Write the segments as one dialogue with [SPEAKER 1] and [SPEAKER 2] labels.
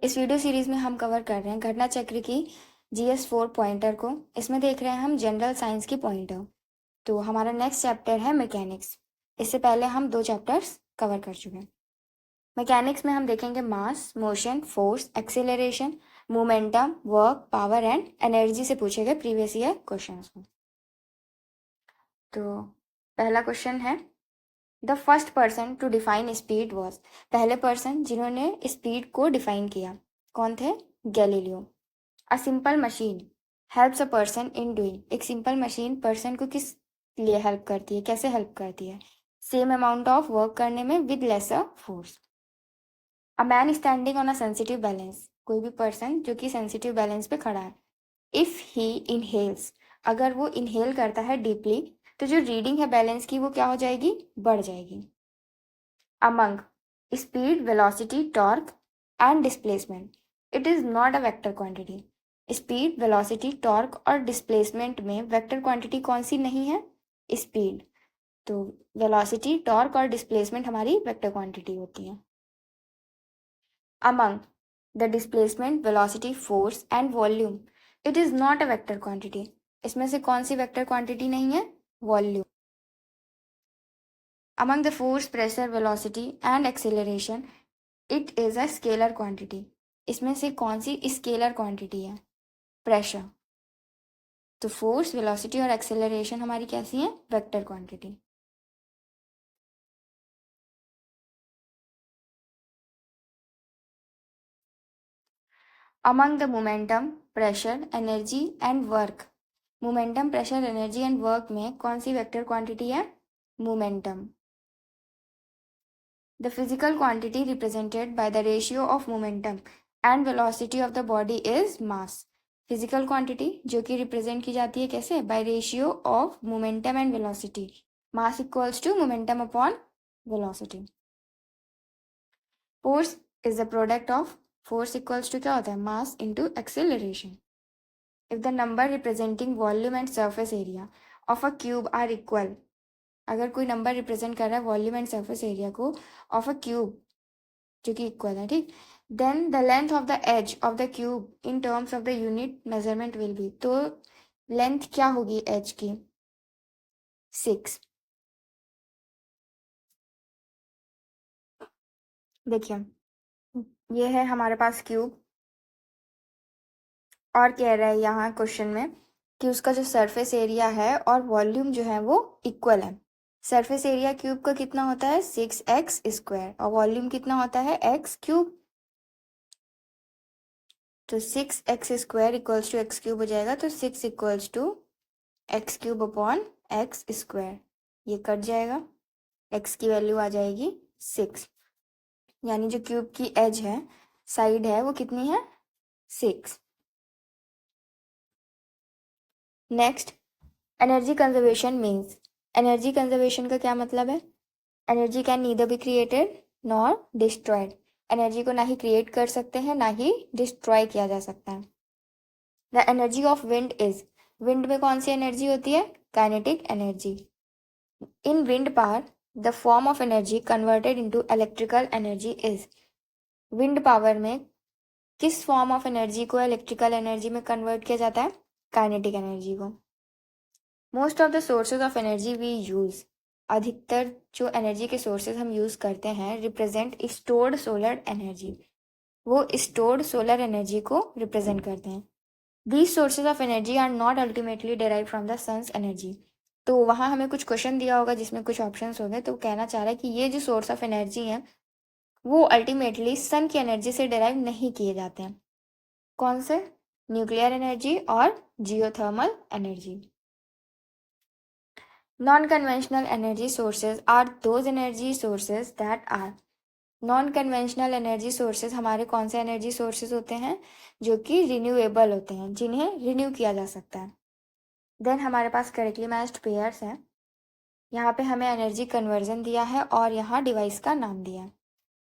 [SPEAKER 1] इस video series में हम कवर कर रहे हैं घटना चक्र की GS4 पॉइंटर को। इसमें देख रहे हैं हम जनरल साइंस की पॉइंटर। तो हमारा नेक्स्ट चैप्टर है मैकेनिक्स। इससे पहले हम 2 चैप्टर्स कवर कर चुके हैं। मैकेनिक्स में हम देखेंगे mass, motion, force, acceleration, momentum, work, power and energy से पूछे गए प्रीवियस ईयर क्वेश्चंस को। तो पहला क्वेश्चन है, the first person to define speed was. पहले पर्सन जिन्होंने स्पीड को डिफाइन किया कौन थे? Galileo. A simple machine helps a person in doing. एक सिंपल मशीन पर्सन को किस लिए हेल्प करती है, कैसे हेल्प करती है? सेम अमाउंट ऑफ वर्क करने में with lesser force. A man standing on a sensitive balance. कोई भी पर्सन जो कि सेंसिटिव बैलेंस पे खड़ा है। इफ ही इनहेल्स, अगर वो इनहेल करता है डीपली तो जो रीडिंग है बैलेंस की वो क्या हो जाएगी? बढ़ जाएगी। Among speed, velocity, torque and displacement, it is not a vector quantity. Speed, velocity, torque और डिस्प्लेसमेंट में वेक्टर क्वांटिटी कौन सी नहीं है? स्पीड। तो वेलोसिटी, टॉर्क और डिस्प्लेसमेंट हमारी वेक्टर क्वांटिटी होती है। Among the displacement, velocity, force and volume, it is not a vector quantity. इसमें से कौन सी वेक्टर क्वांटिटी नहीं है? Volume. Among the force, pressure, velocity and acceleration, it is a scalar quantity. इसमें से कौन सी स्केलर क्वांटिटी है? प्रेशर। तो फोर्स, वेलोसिटी और एक्सेलरेशन हमारी कैसी है? Vector quantity. Among the momentum, pressure, energy and work, momentum, pressure, energy and work में कौन सी वेक्टर क्वांटिटी है? Momentum. The physical quantity represented by the ratio of momentum and velocity of the body is mass. Physical quantity जो कि represent की जाती है कैसे? By ratio of momentum and velocity. Mass equals to momentum upon velocity. Force is the product of, force equals to क्या होता है? Mass into acceleration. If the number representing volume and surface area of a cube are equal, अगर कोई number represent कर रहा है volume and surface area को of a cube जो कि इक्वल है, ठीक, then the length of the edge of the cube in terms of the unit measurement will be, तो लेंथ क्या होगी एज की? 6। देखिए ये है हमारे पास क्यूब और कह रहा है यहाँ क्वेश्चन में कि उसका जो सरफेस एरिया है और वॉल्यूम जो है वो इक्वल है। सरफेस एरिया क्यूब का कितना होता है? 6x² और वॉल्यूम कितना होता है? x³। तो 6x² इक्वल्स टू x³ हो जाएगा, तो 6 equals to x³ upon x²। ये कट जाएगा, x की वैल्यू आ जाएगी 6, यानी जो क्यूब की एज है, साइड है, वो कितनी है? 6। Next, energy conservation means. Energy conservation का क्या मतलब है? Energy can neither be created nor destroyed. Energy को ना ही क्रिएट कर सकते हैं ना ही डिस्ट्रॉय किया जा सकता है। The energy of wind is, wind में कौन सी एनर्जी होती है? Kinetic energy. In wind power the form of energy converted into electrical energy is. Wind power में किस फॉर्म ऑफ एनर्जी को इलेक्ट्रिकल एनर्जी में कन्वर्ट किया जाता है? काइनेटिक एनर्जी को। Most of the sources of energy we use, अधिकतर जो एनर्जी के सोर्सेज हम यूज करते हैं रिप्रेजेंट स्टोर्ड सोलर एनर्जी, वो स्टोर्ड सोलर एनर्जी को रिप्रेजेंट करते हैं। These sources of energy are not ultimately derive from the sun's energy. तो वहाँ हमें कुछ क्वेश्चन दिया होगा जिसमें कुछ ऑप्शंस होंगे, तो कहना चाह रहा है कि ये जो सोर्स ऑफ एनर्जी है वो अल्टीमेटली सन की एनर्जी से डेराइव नहीं किए जाते हैं। कौन से? न्यूक्लियर एनर्जी और geothermal energy. Non-conventional energy sources are those energy sources that are, non conventional energy sources हमारे कौन से एनर्जी सोर्सेज होते हैं? जो कि रिन्यूएबल होते हैं, जिन्हें रिन्यू किया जा सकता है। देन हमारे पास करेक्टली मैच्ड पेयर्स हैं। यहाँ पे हमें एनर्जी कन्वर्जन दिया है और यहाँ डिवाइस का नाम दिया है।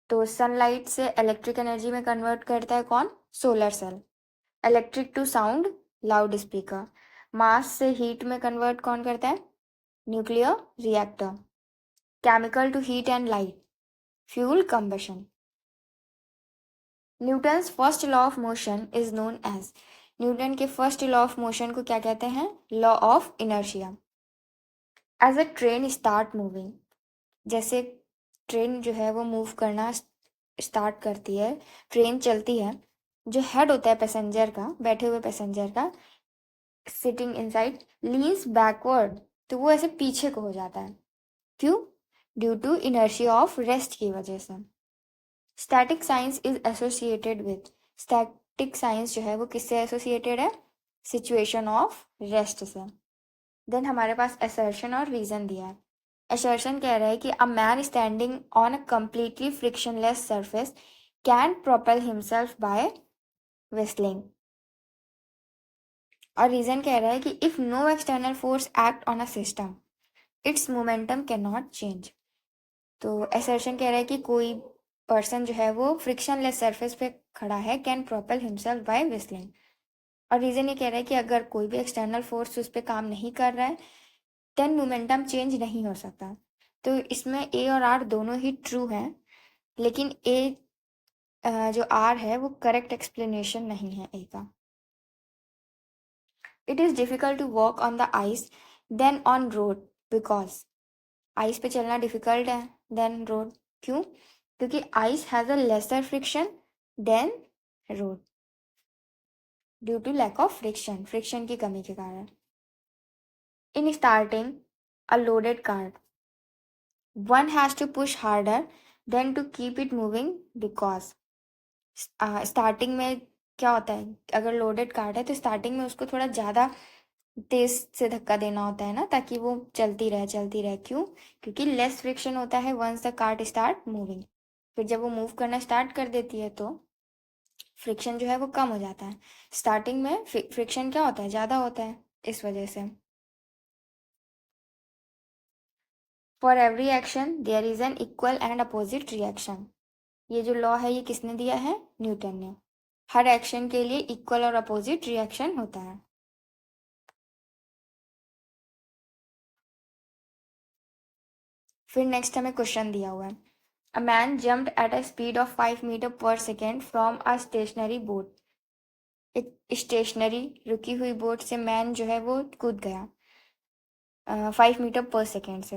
[SPEAKER 1] तो सनलाइट से इलेक्ट्रिक एनर्जी में कन्वर्ट करता है कौन? Solar cell. Electric to sound, loud speaker. Mass से हीट में कन्वर्ट कौन करता है? Nuclear reactor. Chemical to heat and light, fuel combustion. Newton's first law of motion is known as, Newton के फर्स्ट लॉ ऑफ मोशन को क्या कहते हैं? Law of inertia. As a train start moving, जैसे train जो है वो move करना स्टार्ट करती है, ट्रेन चलती है, जो हेड होता है पैसेंजर का, बैठे हुए पैसेंजर का, सिटिंग इनसाइड, लीन्स बैकवर्ड, तो वो ऐसे पीछे को हो जाता है। क्यों? Due to inertia of rest की वजह से। Static science is associated with, static science जो है वो किससे एसोसिएटेड है? सिचुएशन ऑफ रेस्ट से। देन हमारे पास असर्शन और रीजन दिया है। असर्शन कह रहा है कि a man standing on a completely frictionless surface can propel himself by whistling. और रीजन कह रहा है कि if no external force act on a system its momentum can not change. तो असर्शन कह रहा है कि कोई पर्सन जो है वो फ्रिक्शनलेस सरफेस पे खड़ा है, can propel himself by whistling. और रीजन ये कह रहा है कि अगर कोई भी एक्सटर्नल फोर्स उस पर काम नहीं कर रहा है देन मोमेंटम चेंज नहीं हो सकता। तो इसमें ए और आर दोनों ही ट्रू हैं, लेकिन ए जो आर है वो करेक्ट एक्सप्लेनेशन नहीं है ए का। It is difficult to walk on the ice than on road because, ice पे चलना डिफिकल्ट है देन रोड। क्यों? क्योंकि ice has a lesser friction than road, due to lack of friction, friction की कमी के कारण। In starting a loaded cart one has to push harder than to keep it moving because starting में क्या होता है, अगर लोडेड कार्ट है तो स्टार्टिंग में उसको थोड़ा ज़्यादा तेज से धक्का देना होता है ना, ताकि वो चलती रहे चलती रहे। क्यों? क्योंकि लेस फ्रिक्शन होता है once the cart start moving. फिर जब वो मूव करना स्टार्ट कर देती है तो फ्रिक्शन जो है वो कम हो जाता है। स्टार्टिंग में फ्रिक्शन क्या होता है? ज़्यादा होता है, इस वजह से। For every action there is an equal and opposite reaction, ये जो लॉ है ये किसने दिया है? न्यूटन ने। हर एक्शन के लिए इक्वल और अपोजिट रिएक्शन होता है। फिर नेक्स्ट हमें क्वेश्चन दिया हुआ है, a man jumped at a speed of 5 meter पर second from a stationary boat, एक स्टेशनरी रुकी हुई बोट से मैन जो है वो कूद गया 5 मीटर पर सेकेंड से,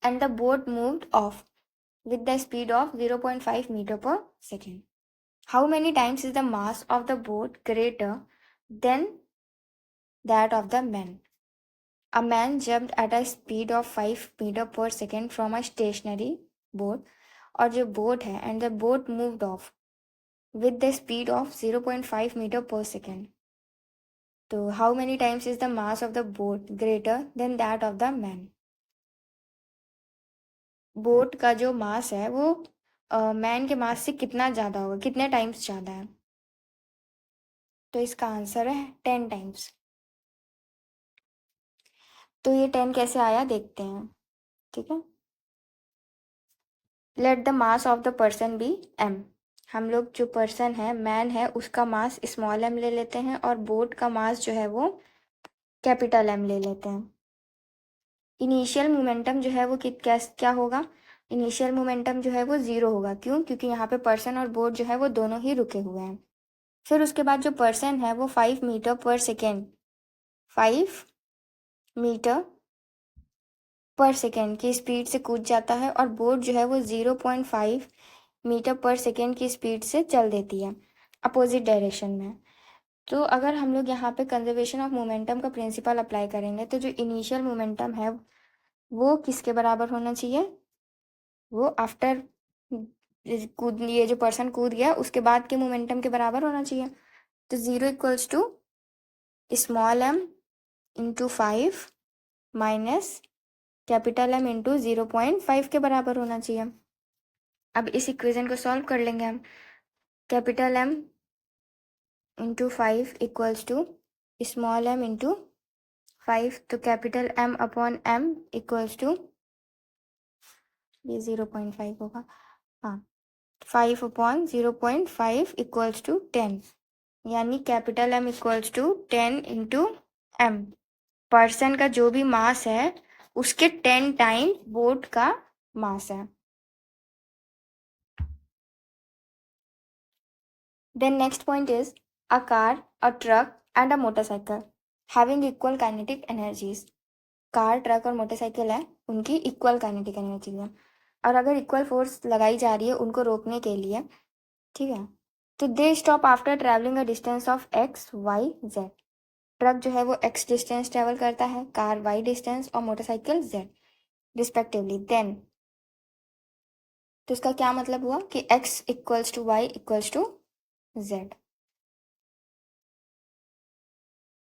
[SPEAKER 1] and the boat moved of with the speed of 0.5 meter per second. How many times is the mass of the boat greater than that of the man? A man jumped at a speed of 5 meter per second from a stationary boat, और जो boat है and the boat moved off with the speed of 0.5 meter per second. तो how many times is the mass of the boat greater than that of the man? Boat का जो मास है वो man के मास से कितना ज़्यादा होगा, कितने टाइम्स ज़्यादा है? तो इसका आंसर है 10 टाइम्स। तो ये 10 कैसे आया देखते हैं, ठीक है। Let the mass of the person be M, हम लोग जो पर्सन है मैन है उसका मास स्मॉल एम ले लेते हैं और बोट का मास जो है वो कैपिटल एम ले लेते हैं। इनिशियल मोमेंटम जो है वो क्या होगा? इनिशियल मोमेंटम जो है वो ज़ीरो होगा। क्यों? क्योंकि यहाँ पे पर्सन और बोट जो है वो दोनों ही रुके हुए हैं। फिर उसके बाद जो पर्सन है वो 5 मीटर पर सेकेंड, 5 मीटर पर सेकेंड की स्पीड से कूद जाता है और बोट जो है वो 0.5 मीटर पर सेकेंड की स्पीड से चल देती है अपोजिट डायरेक्शन में। तो अगर हम लोग यहाँ पे कंजर्वेशन ऑफ मोमेंटम का प्रिंसिपल अप्लाई करेंगे तो जो इनिशियल मोमेंटम है वो किसके बराबर होना चाहिए? वो आफ्टर कूद, ये जो पर्सन कूद गया उसके बाद के मोमेंटम के बराबर होना चाहिए। तो 0 = small M into 5 minus capital M into 0.5 के बराबर होना चाहिए। अब इस इक्वेशन को सॉल्व कर लेंगे हम। Capital M into 5 = small M into 5, तो कैपिटल एम अपॉन एम = ये 0.5 होगा, हाँ 5 अपॉन 0.5 = 10, यानी capital M = 10 into M. Person का जो भी मास है उसके 10 टाइम बोट का मास है। Then next point is a car, a truck and a motorcycle having equal kinetic energies. Car, truck और मोटरसाइकिल है, उनकी इक्वल काइनेटिक एनर्जी है, और अगर इक्वल फोर्स लगाई जा रही है उनको रोकने के लिए, ठीक है, तो they stop after travelling a distance of X Y Z. Truck जो है वो एक्स डिस्टेंस ट्रेवल करता है, कार वाई डिस्टेंस और मोटरसाइकिल जेड रिस्पेक्टिवली. देन तो इसका क्या मतलब हुआ कि X equals to Y equals to Z.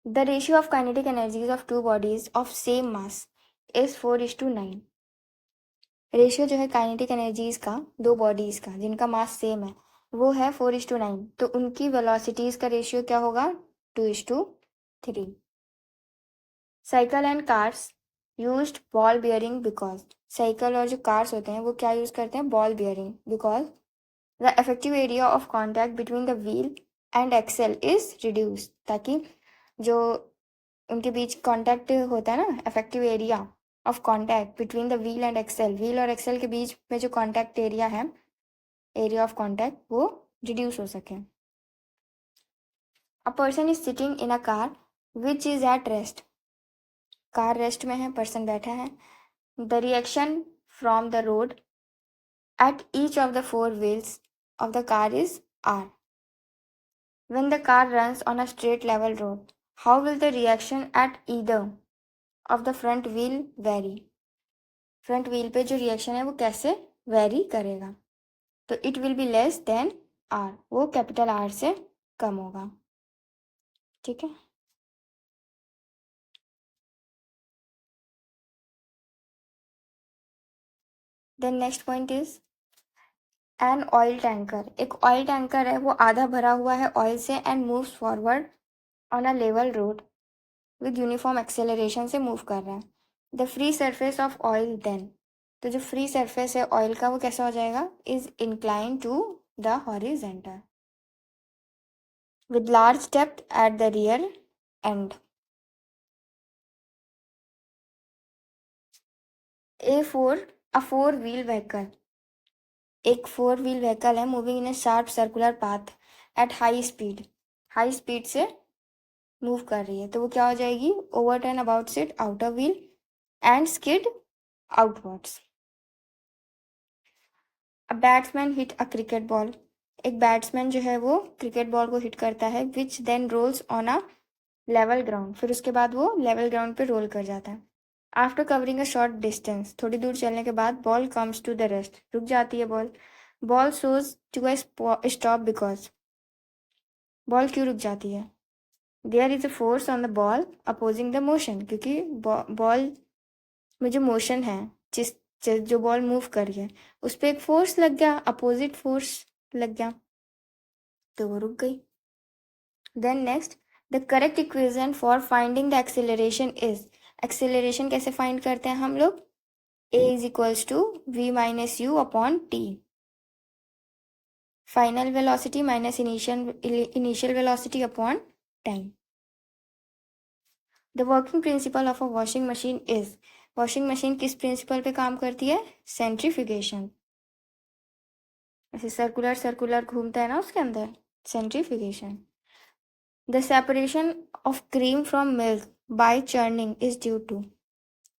[SPEAKER 1] The ratio of kinetic energies of two bodies of same mass is 4:9. Ratio जो है काइनेटिक एनर्जीज का दो बॉडीज का जिनका मास सेम है वो है 4:9. तो उनकी वेलोसिटीज का रेशियो क्या होगा? 2:3. Cycle and cars used ball bearing because. Cycle और जो कार्स होते हैं वो क्या यूज करते हैं? Ball bearing. Because the effective area of contact between the wheel and axle is reduce. ताकि जो उनके बीच कॉन्टैक्ट होता है ना, effective area of contact between the wheel and axle, wheel और एक्सेल के बीच में जो कॉन्टैक्ट एरिया है, एरिया ऑफ कॉन्टैक्ट, वो रिड्यूस हो सके. A person is sitting in a car which is at rest. Car rest में है, पर्सन बैठा है. The reaction from the road at each of the four wheels of the car is R. When the car runs on a straight level road, how will the reaction at either of the front wheel vary? Front wheel पे जो reaction है वो कैसे vary करेगा? तो it will be less than R, वो capital R से कम होगा. ठीक है. Then next point is an oil tanker. एक ऑयल टैंकर है, वो आधा भरा हुआ है ऑयल से and moves forward on a level road with uniform acceleration से मूव कर रहा है. The free surface of oil then, तो जो फ्री सरफेस है ऑयल का वो कैसा हो जाएगा? Is incline to the horizontal with large depth at the rear end. A four wheel vehicle. एक फोर व्हील व्हीकल है moving in a sharp circular path at high speed. High speed से move कर रही है, तो वो क्या हो जाएगी? Overturn about it outer wheel and skid outwards. A batsman hit a cricket ball. एक बैट्समैन जो है वो क्रिकेट बॉल को हिट करता है which then rolls on a level ground. फिर उसके बाद वो लेवल ग्राउंड पे रोल कर जाता है. After covering a short distance, थोड़ी दूर चलने के बाद ball comes to the rest, रुक जाती है बॉल. बॉल सोज to a stop because. Ball क्यों रुक जाती है? There is a force on the ball opposing the motion. क्योंकि बॉल में जो मोशन है, जो बॉल मूव कर रही है उस पर एक फोर्स लग गया, अपोजिट फोर्स लग गया, तो वो रुक गई. Then next, the correct equation for finding the acceleration is. Acceleration कैसे फाइंड करते हैं हम लोग? A is equals to v minus u upon t. Final velocity minus initial velocity upon time. The working principle of a washing machine is. Washing machine किस principal पे काम करती है? सेंट्रीफ्यूगेशन. ऐसे सर्कुलर सर्कुलर घूमता है ना उसके अंदर, centrifugation. The separation of cream from milk by churning is due to.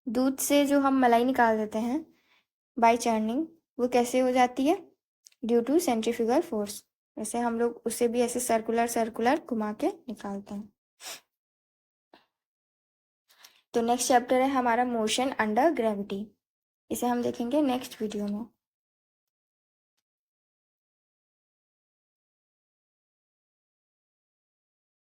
[SPEAKER 1] दूध से जो हम मलाई निकाल देते हैं बाय चर्निंग, वो कैसे हो जाती है? Due to centrifugal force. वैसे हम लोग उसे भी ऐसे सर्कुलर सर्कुलर घुमा के निकालते हैं. तो नेक्स्ट चैप्टर है हमारा मोशन अंडर ग्रेविटी. इसे हम देखेंगे नेक्स्ट वीडियो में.